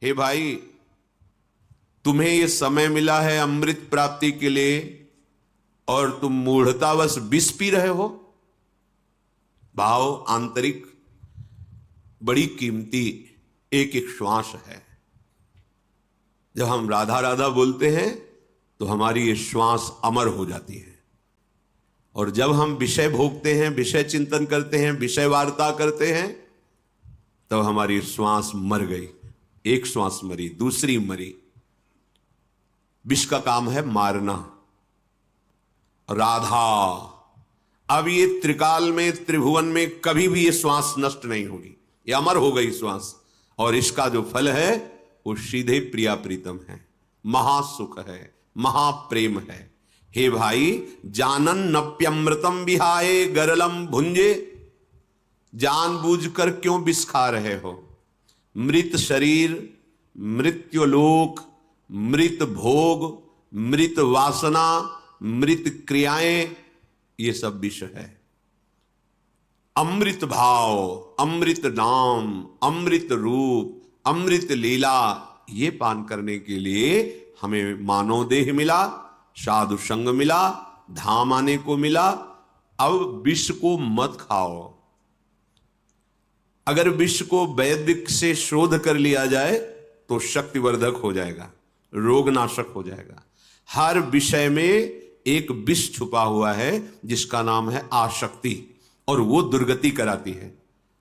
हे भाई, तुम्हें यह समय मिला है अमृत प्राप्ति के लिए और तुम मूढ़तावश विष पी रहे हो। भाव आंतरिक बड़ी कीमती एक एक श्वास है। जब हम राधा राधा बोलते हैं तो हमारी ये श्वास अमर हो जाती है, और जब हम विषय भोगते हैं, विषय चिंतन करते हैं, विषय वार्ता करते हैं, तब हमारी श्वास मर गई। एक श्वास मरी, दूसरी मरी। विष का काम है मारना। राधा, अब ये त्रिकाल में, त्रिभुवन में कभी भी ये श्वास नष्ट नहीं होगी, ये अमर हो गई श्वास। और इसका जो फल है वो सीधे प्रिया प्रीतम है, महासुख है, महाप्रेम है। हे भाई, जानन नप्यमृतम विहाय गरलम भुंजे, जानबूझकर क्यों विष खा रहे हो? मृत शरीर, मृत्युलोक, मृत भोग, मृत वासना, मृत क्रियाएं, ये सब विष है। अमृत भाव, अमृत नाम, अमृत रूप, अमृत लीला, ये पान करने के लिए हमें मानव देह मिला, साधु संग मिला, धाम आने को मिला। अब विष को मत खाओ। अगर विष को वैदिक से शोध कर लिया जाए तो शक्तिवर्धक हो जाएगा, रोगनाशक हो जाएगा। हर विषय में एक विष छुपा हुआ है जिसका नाम है आसक्ति, और वो दुर्गति कराती है।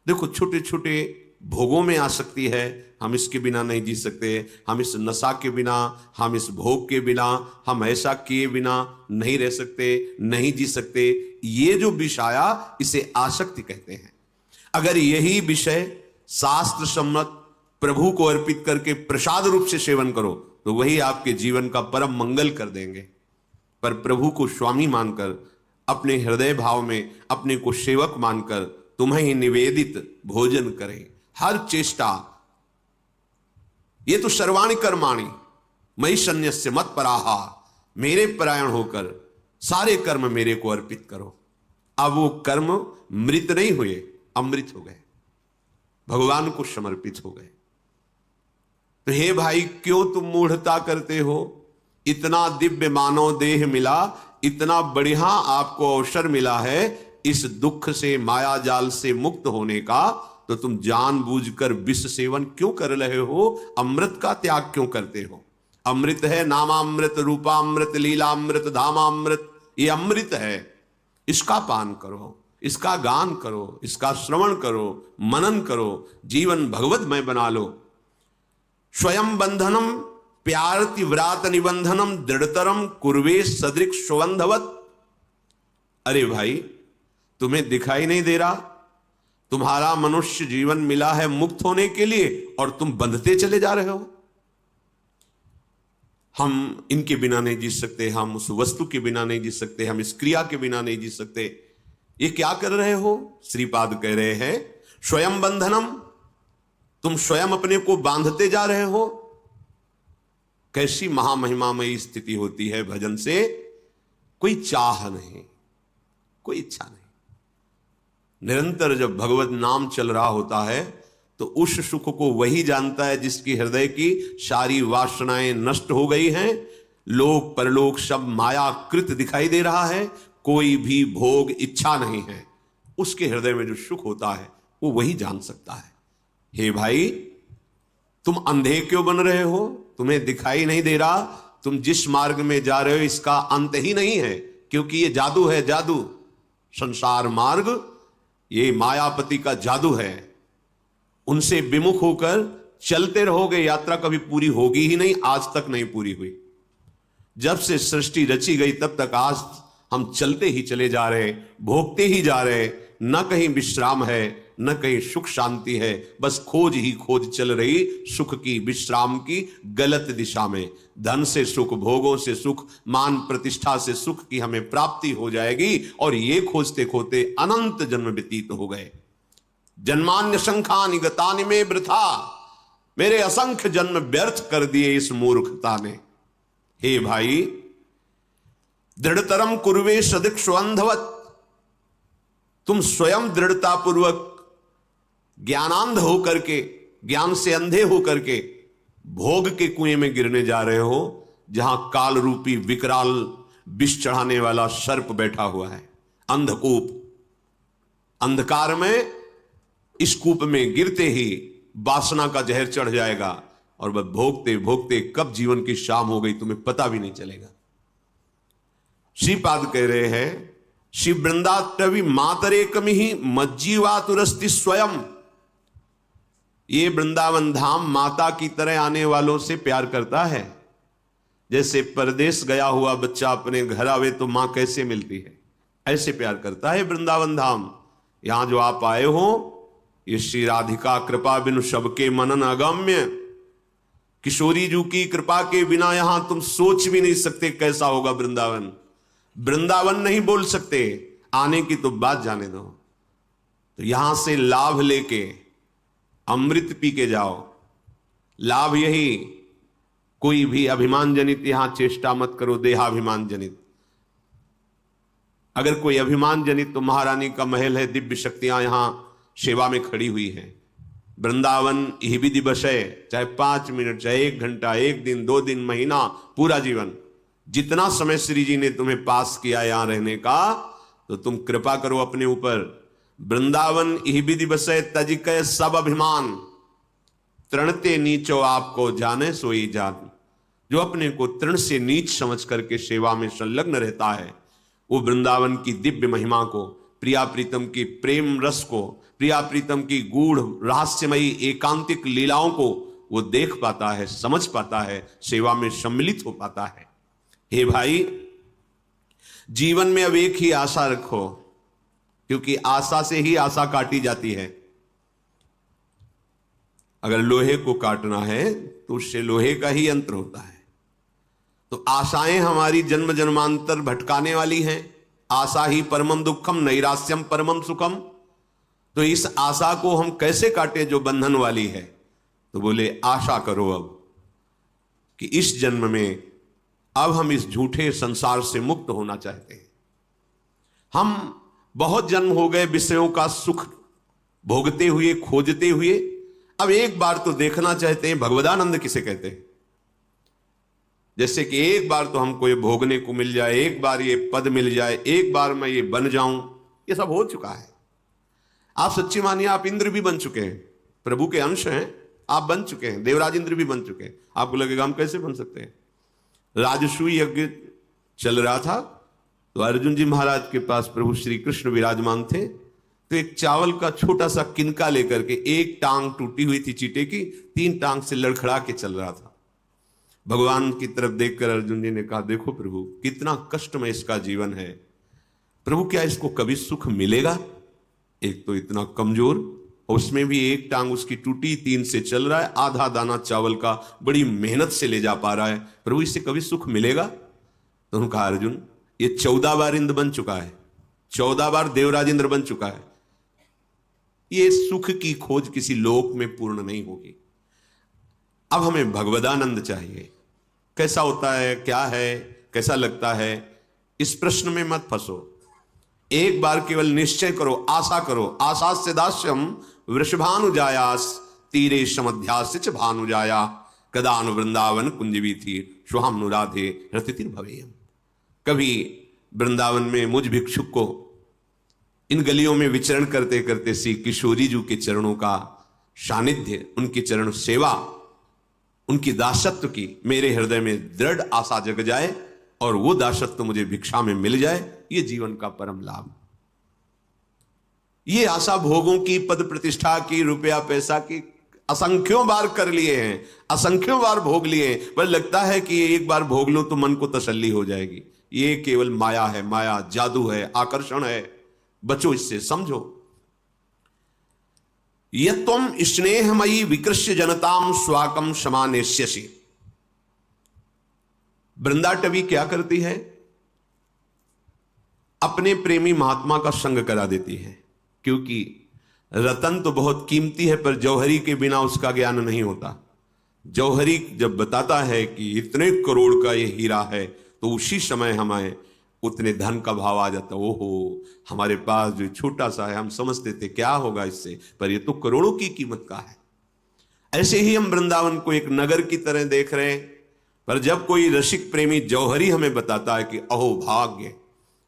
देखो, छोटे छोटे भोगों में आसक्ति है, हम इसके बिना नहीं जी सकते, हम इस नशा के बिना, हम इस भोग के बिना, हम ऐसा किए बिना नहीं रह सकते, नहीं जी सकते। ये जो विष आया, इसे आसक्ति कहते हैं। अगर यही विषय शास्त्र सम्मत प्रभु को अर्पित करके प्रसाद रूप से सेवन करो तो वही आपके जीवन का परम मंगल कर देंगे। पर प्रभु को स्वामी मानकर, अपने हृदय भाव में अपने को सेवक मानकर तुम्हें ही निवेदित भोजन करें। हर चेष्टा, ये तो सर्वाणि कर्माणि मयि सन्न्यस्य मत पराहा, मेरे परायण होकर सारे कर्म मेरे को अर्पित करो। अब वो कर्म मृत नहीं हुए, अमृत हो गए, भगवान को समर्पित हो गए। तो हे भाई, क्यों तुम मूढ़ता करते हो? इतना दिव्य मानव देह मिला, इतना बढ़िया आपको अवसर मिला है इस दुख से, माया जाल से मुक्त होने का, तो तुम जानबूझकर विष सेवन क्यों कर रहे हो? अमृत का त्याग क्यों करते हो? अमृत है नामामृत, रूपामृत, लीलामृत, धामामृत, ये अमृत है। इसका पान करो, इसका गान करो, इसका श्रवण करो, मनन करो, जीवन भगवतमय बना लो। स्वयं बंधनम प्यारति व्रात निबंधनम दृढ़तरम कुर्वे सदृक् स्वबंधवत। अरे भाई, तुम्हें दिखाई नहीं दे रहा? तुम्हारा मनुष्य जीवन मिला है मुक्त होने के लिए और तुम बंधते चले जा रहे हो। हम इनके बिना नहीं जी सकते, हम उस वस्तु के बिना नहीं जी सकते, हम इस क्रिया के बिना नहीं जी सकते। ये क्या कर रहे हो? श्रीपाद कह रहे हैं स्वयं बंधनम, तुम स्वयं अपने को बांधते जा रहे हो। कैसी महामहिमामयी स्थिति होती है भजन से। कोई चाह नहीं, कोई इच्छा नहीं। निरंतर जब भगवत नाम चल रहा होता है तो उस सुख को वही जानता है जिसकी हृदय की सारी वासनाएं नष्ट हो गई हैं। लोक परलोक सब मायाकृत दिखाई दे रहा है, कोई भी भोग इच्छा नहीं है। उसके हृदय में जो सुख होता है वो वही जान सकता है। हे भाई, तुम अंधे क्यों बन रहे हो? तुम्हें दिखाई नहीं दे रहा? तुम जिस मार्ग में जा रहे हो इसका अंत ही नहीं है, क्योंकि ये जादू है, जादू। संसार मार्ग ये मायापति का जादू है। उनसे विमुख होकर चलते रहोगे, यात्रा कभी पूरी होगी ही नहीं, आज तक नहीं पूरी हुई। जब से सृष्टि रची गई तब तक आज हम चलते ही चले जा रहे, भोगते ही जा रहे। न कहीं विश्राम है, न कहीं सुख शांति है, बस खोज ही खोज चल रही सुख की, विश्राम की, गलत दिशा में। धन से सुख, भोगों से सुख, मान प्रतिष्ठा से सुख की हमें प्राप्ति हो जाएगी, और ये खोजते खोजते अनंत जन्म व्यतीत हो गए। जन्मान्य शंखानि गतानि में वृथा, मेरे असंख्य जन्म व्यर्थ कर दिए इस मूर्खता ने। हे भाई, दृढ़तरम कुर्वे सदृक् स्वबंधवत, तुम स्वयं दृढ़ता पूर्वक ज्ञानांध होकर के, ज्ञान से अंधे होकर के भोग के कुएं में गिरने जा रहे हो, जहां काल रूपी विकराल विष चढ़ाने वाला सर्प बैठा हुआ है। अंधकूप, अंधकार में इस कूप में गिरते ही वासना का जहर चढ़ जाएगा और वह भोगते भोगते कब जीवन की शाम हो गई तुम्हें पता भी नहीं चलेगा। श्रीपाद कह रहे हैं, श्री वृंदाटवी मातरेकमि ही मज्जीवातुरस्ति स्वयं। ये वृंदावन धाम माता की तरह आने वालों से प्यार करता है। जैसे परदेश गया हुआ बच्चा अपने घर आवे तो मां कैसे मिलती है, ऐसे प्यार करता है वृंदावन धाम। यहां जो आप आए हो, ये श्री राधिका कृपा बिनु सबके मनन अगम्य। किशोरी जी की कृपा के बिना यहां तुम सोच भी नहीं सकते कैसा होगा वृंदावन। वृंदावन नहीं बोल सकते, आने की तो बात जाने दो। तो यहां से लाभ लेके अमृत पी के जाओ। लाभ यही, कोई भी अभिमान जनित यहां चेष्टा मत करो, देहाभिमान जनित। अगर कोई अभिमान जनित, तो महारानी का महल है, दिव्य शक्तियां यहां सेवा में खड़ी हुई हैं। वृंदावन यही भी दिवस है, चाहे 5 मिनट, चाहे 1 घंटा, 1 दिन, 2 दिन, महीना, पूरा जीवन, जितना समय श्री जी ने तुम्हें पास किया यहां रहने का, तो तुम कृपा करो अपने ऊपर। वृंदावन यही भी दिवस है, तजिक सब अभिमान, तृणते नीचो आपको जाने सोई जान। जो अपने को तृण से नीच समझ करके सेवा में संलग्न रहता है, वो वृंदावन की दिव्य महिमा को, प्रिया प्रीतम की प्रेम रस को, प्रिया प्रीतम की गूढ़ रहस्यमयी एकांतिक लीलाओं को वो देख पाता है, समझ पाता है, सेवा में सम्मिलित हो पाता है। हे भाई, जीवन में अब एक ही आशा रखो, क्योंकि आशा से ही आशा काटी जाती है। अगर लोहे को काटना है तो उससे लोहे का ही यंत्र होता है। तो आशाएं हमारी जन्म जन्मांतर भटकाने वाली हैं। आशा ही परमम दुखम नैरास्यम परमम सुखम। तो इस आशा को हम कैसे काटें जो बंधन वाली है? तो बोले आशा करो अब कि इस जन्म में अब हम इस झूठे संसार से मुक्त होना चाहते हैं। हम बहुत जन्म हो गए विषयों का सुख भोगते हुए, खोजते हुए। अब एक बार तो देखना चाहते हैं भगवदानंद किसे कहते हैं। जैसे कि एक बार तो हमको ये भोगने को मिल जाए, एक बार ये पद मिल जाए, एक बार मैं ये बन जाऊं। ये सब हो चुका है। आप सच्ची मानिए, आप इंद्र भी बन चुके हैं, प्रभु के अंश हैं, आप बन चुके हैं, देवराज इंद्र भी बन चुके हैं। आपको लगेगा हम कैसे बन सकते हैं? राजसूय यज्ञ चल रहा था तो अर्जुन जी महाराज के पास प्रभु श्री कृष्ण विराजमान थे। तो एक चावल का छोटा सा किनका लेकर के, एक टांग टूटी हुई थी चीटे की, 3 टांग से लड़खड़ा के चल रहा था। भगवान की तरफ देखकर अर्जुन जी ने कहा, देखो प्रभु कितना कष्टमय इसका जीवन है। प्रभु क्या इसको कभी सुख मिलेगा? एक तो इतना कमजोर, और उसमें भी एक टांग उसकी टूटी, 3 से चल रहा है, आधा दाना चावल का बड़ी मेहनत से ले जा पा रहा है। प्रभु इससे कभी सुख मिलेगा? तो उन्होंने कहा, अर्जुन ये 14 बार इंद्र बन चुका है, 14 बार देवराज इंद्र बन चुका है। ये सुख की खोज किसी लोक में पूर्ण नहीं होगी। अब हमें भगवदानंद चाहिए। कैसा होता है, क्या है, कैसा लगता है, इस प्रश्न में मत फंसो। एक बार केवल निश्चय करो, आशा करो। आशास्य दास्यम वृषभानुजायास तीरे समध्यास्य च भानुजाया कदानु वृंदावन कुंजवी थी स्वाहानुराधे रतितिर भवेयम। कभी वृंदावन में मुझ भिक्षुक को इन गलियों में विचरण करते करते श्री किशोरी जी के चरणों का सानिध्य, उनकी चरण सेवा, उनकी दासत्व की मेरे हृदय में दृढ़ आशा जग जाए और वो दासत्व मुझे भिक्षा में मिल जाए, ये जीवन का परम लाभ। ये आशा भोगों की, पद प्रतिष्ठा की, रुपया पैसा की असंख्यों बार कर लिए हैं, असंख्यों बार भोग लिए, पर लगता है कि एक बार भोग लो तो मन को तसल्ली हो जाएगी। ये केवल माया है, माया जादू है, आकर्षण है। बचो इससे, समझो। यत्वम स्नेहमयी विकृष्य जनताम स्वाकम समानेष्यसि। वृंदाटवी क्या करती है? अपने प्रेमी महात्मा का संग करा देती है। क्योंकि रतन तो बहुत कीमती है, पर जौहरी के बिना उसका ज्ञान नहीं होता। जौहरी जब बताता है कि इतने करोड़ का ये हीरा है, तो उसी समय हमें उतने धन का भाव आ जाता। ओहो, हमारे पास जो छोटा सा है, हम समझते थे क्या होगा इससे, पर ये तो करोड़ों की कीमत का है। ऐसे ही हम वृंदावन को एक नगर की तरह देख रहे हैं, पर जब कोई रसिक प्रेमी जौहरी हमें बताता है कि अहो भाग्य,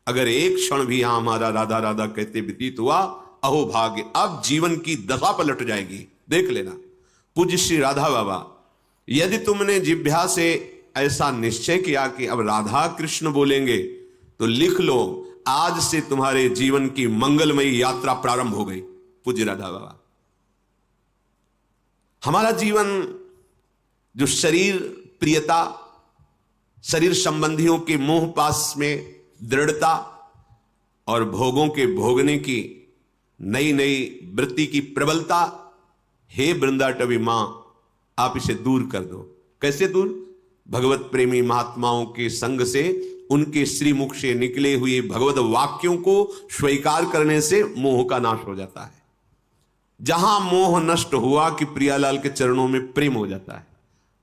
अगर एक क्षण भी यहां हमारा राधा राधा कहते व्यतीत हुआ, अहो भाग्य, अब जीवन की दशा पलट जाएगी। देख लेना पूज्य श्री राधा बाबा, यदि तुमने जिह्वा से ऐसा निश्चय किया कि अब राधा कृष्ण बोलेंगे, तो लिख लो, आज से तुम्हारे जीवन की मंगलमयी यात्रा प्रारंभ हो गई। पूज्य राधा बाबा, हमारा जीवन जो शरीर प्रियता, शरीर संबंधियों के मोह पास में दृढ़ता और भोगों के भोगने की नई नई वृत्ति की प्रबलता, हे वृंदाटवी मां, आप इसे दूर कर दो। कैसे दूर? भगवत प्रेमी महात्माओं के संग से, उनके श्रीमुख से निकले हुए भगवत वाक्यों को स्वीकार करने से मोह का नाश हो जाता है। जहां मोह नष्ट हुआ कि प्रियालाल के चरणों में प्रेम हो जाता है।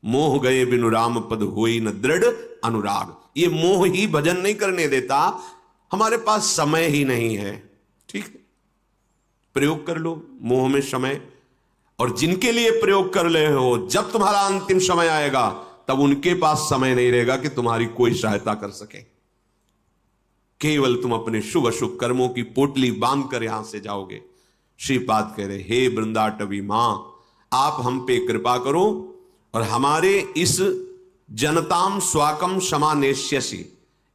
मोह गए बिनु राम पद होई न दृढ़ अनुराग। ये मोह ही भजन नहीं करने देता, हमारे पास समय ही नहीं है। ठीक है, प्रयोग कर लो मोह में समय, और जिनके लिए प्रयोग कर रहे हो, जब तुम्हारा अंतिम समय आएगा तब उनके पास समय नहीं रहेगा कि तुम्हारी कोई सहायता कर सके। केवल तुम अपने शुभ अशुभ कर्मों की पोटली बांध कर यहां से जाओगे। श्रीपाद कह रहे, हे वृंदाटवी मां, आप हम पे कृपा करो और हमारे इस जनताम स्वाकम समानेष्यसि,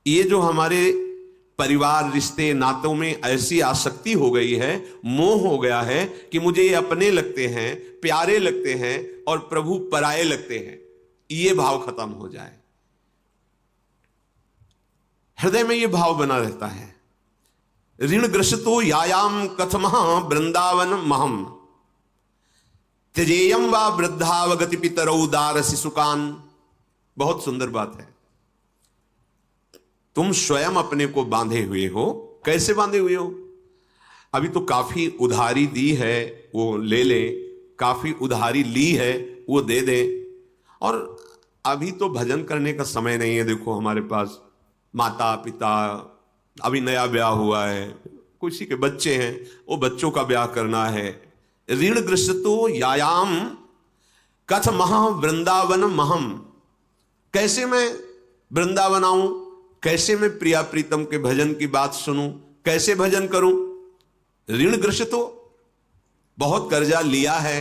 ये जो हमारे परिवार रिश्ते नातों में ऐसी आसक्ति हो गई है, मोह हो गया है कि मुझे ये अपने लगते हैं, प्यारे लगते हैं और प्रभु पराये लगते हैं, ये भाव खत्म हो जाए। हृदय में ये भाव बना रहता है। ऋण ग्रसतो यायाम कथमः वृंदावन महम त्यजेयम वा वृद्धावगति पितरौ दारसि सुकान। बहुत सुंदर बात है। तुम स्वयं अपने को बांधे हुए हो। कैसे बांधे हुए हो? अभी तो काफी उधारी दी है, वो ले ले, काफी उधारी ली है, वो दे दे, और अभी तो भजन करने का समय नहीं है। देखो हमारे पास माता पिता, अभी नया ब्याह हुआ है, किसी के बच्चे हैं, वो बच्चों का ब्याह करना है। ऋण ग्रस्तो यायाम कथ महा वृंदावन महम। कैसे मैं वृंदावन आऊं, कैसे मैं प्रिया प्रीतम के भजन की बात सुनूं, कैसे भजन करूं? ऋण ग्रस्तो, बहुत कर्जा लिया है,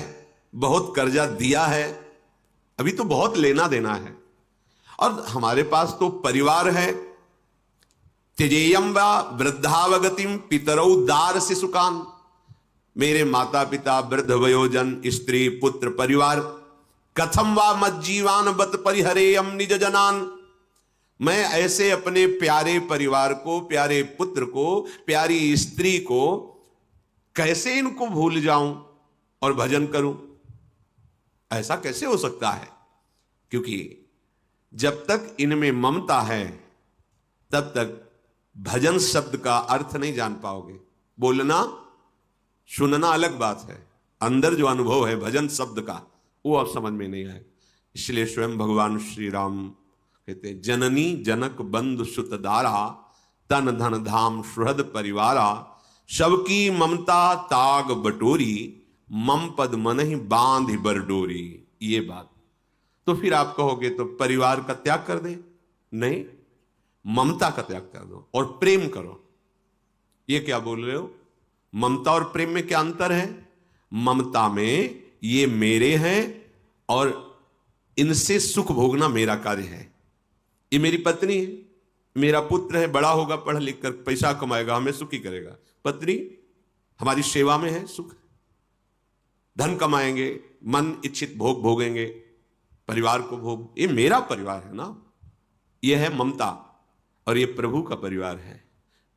बहुत कर्जा दिया है, अभी तो बहुत लेना देना है, और हमारे पास तो परिवार है। त्यजेयम वा वृद्धावगतिम पितरौ दारसि सुकान। मेरे माता पिता, वृद्ध वयोजन, स्त्री पुत्र परिवार, कथम वा मज्जीवान बत परिहरेयम निज जनान। मैं ऐसे अपने प्यारे परिवार को, प्यारे पुत्र को, प्यारी स्त्री को कैसे इनको भूल जाऊं और भजन करूं? ऐसा कैसे हो सकता है? क्योंकि जब तक इनमें ममता है तब तक भजन शब्द का अर्थ नहीं जान पाओगे। बोलना सुनना अलग बात है, अंदर जो अनुभव है भजन शब्द का, वो अब समझ में नहीं आए। इसलिए स्वयं भगवान श्री राम कहते हैं, जननी जनक बंधु सुत दारा, तन धन धाम सुहृद परिवारा, सबकी ममता ताग बटोरी, मम पद मन ही बांध बरडोरी। ये बात तो फिर आप कहोगे तो परिवार का त्याग कर दे? नहीं, ममता का त्याग कर दो और प्रेम करो। ये क्या बोल रहे हो? ममता और प्रेम में क्या अंतर है? ममता में ये मेरे हैं और इनसे सुख भोगना मेरा कार्य है। ये मेरी पत्नी है, मेरा पुत्र है, बड़ा होगा, पढ़ लिख कर पैसा कमाएगा, हमें सुखी करेगा। पत्नी हमारी सेवा में है, सुख, धन कमाएंगे, मन इच्छित भोग भोगेंगे, परिवार को भोग, ये मेरा परिवार है ना। ये है ममता, और ये प्रभु का परिवार है।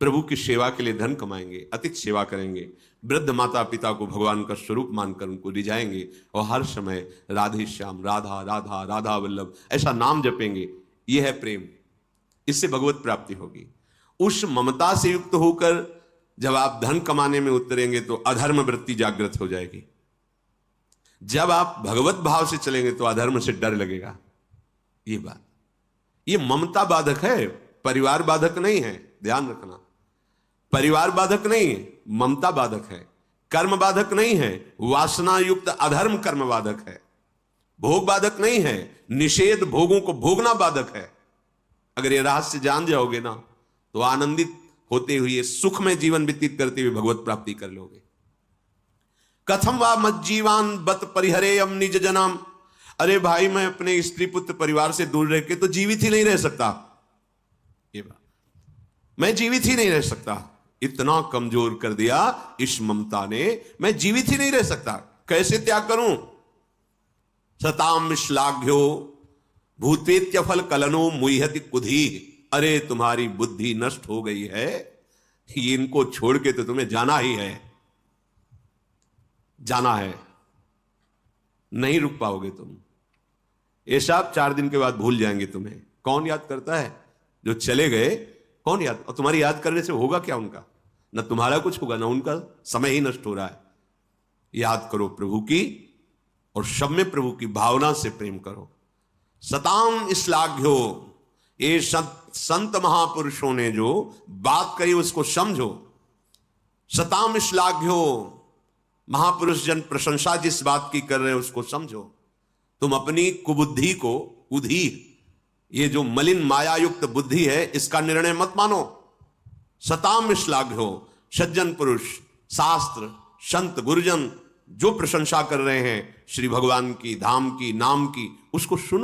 प्रभु की सेवा के लिए धन कमाएंगे, अतिथि सेवा करेंगे, वृद्ध माता पिता को भगवान का स्वरूप मानकर उनको रिझाएंगे, और हर समय राधे श्याम, राधा राधा राधा वल्लभ ऐसा नाम जपेंगे। यह है प्रेम, इससे भगवत प्राप्ति होगी। उस ममता से युक्त होकर जब आप धन कमाने में उतरेंगे तो अधर्म वृत्ति जागृत हो जाएगी। जब आप भगवत भाव से चलेंगे तो अधर्म से डर लगेगा। ये बात, ये ममता बाधक है, परिवार बाधक नहीं है, ध्यान रखना। परिवार बाधक नहीं है, ममता बाधक है। कर्म बाधक नहीं है, वासना युक्त अधर्म कर्म बाधक है। भोग बाधक नहीं है, निषेध भोगों को भोगना बाधक है। अगर ये रहस्य जान जाओगे ना तो आनंदित होते हुए सुख में जीवन व्यतीत करते हुए भगवत प्राप्ति कर लोगे। कथम वा मज्जीवान बत परिहरेयम निज जनाम। अरे भाई, मैं अपने स्त्री पुत्र परिवार से दूर रह के तो जीवित ही नहीं रह सकता। ये बात, मैं जीवित ही नहीं रह सकता। इतना कमजोर कर दिया इस ममता ने, मैं जीवित ही नहीं रह सकता। कैसे त्याग करूं? सताम श्लाघ्यो भूतेत्य फल कलनो मुह्यति कुधी। अरे तुम्हारी बुद्धि नष्ट हो गई है, इनको छोड़ के तो तुम्हें जाना ही है, जाना है, नहीं रुक पाओगे तुम। ये सब 4 दिन के बाद भूल जाएंगे तुम्हें। कौन याद करता है? जो चले गए कौन याद? और तुम्हारी याद करने से होगा क्या उनका? ना तुम्हारा कुछ होगा, ना उनका समय ही नष्ट हो रहा है। याद करो प्रभु की, और सब में प्रभु की भावना से प्रेम करो। सताम श्लाघ्यो, ये संत महापुरुषों ने जो बात कही उसको समझो। सताम श्लाघ्यो, महापुरुष जन प्रशंसा जिस बात की कर रहे हैं उसको समझो। तुम अपनी कुबुद्धि को, कुधी, ये जो मलिन माया युक्त बुद्धि है, इसका निर्णय मत मानो। सताम श्लाघ्यो, सज्जन पुरुष, शास्त्र, संत, गुरुजन जो प्रशंसा कर रहे हैं श्री भगवान की, धाम की, नाम की, उसको सुनो।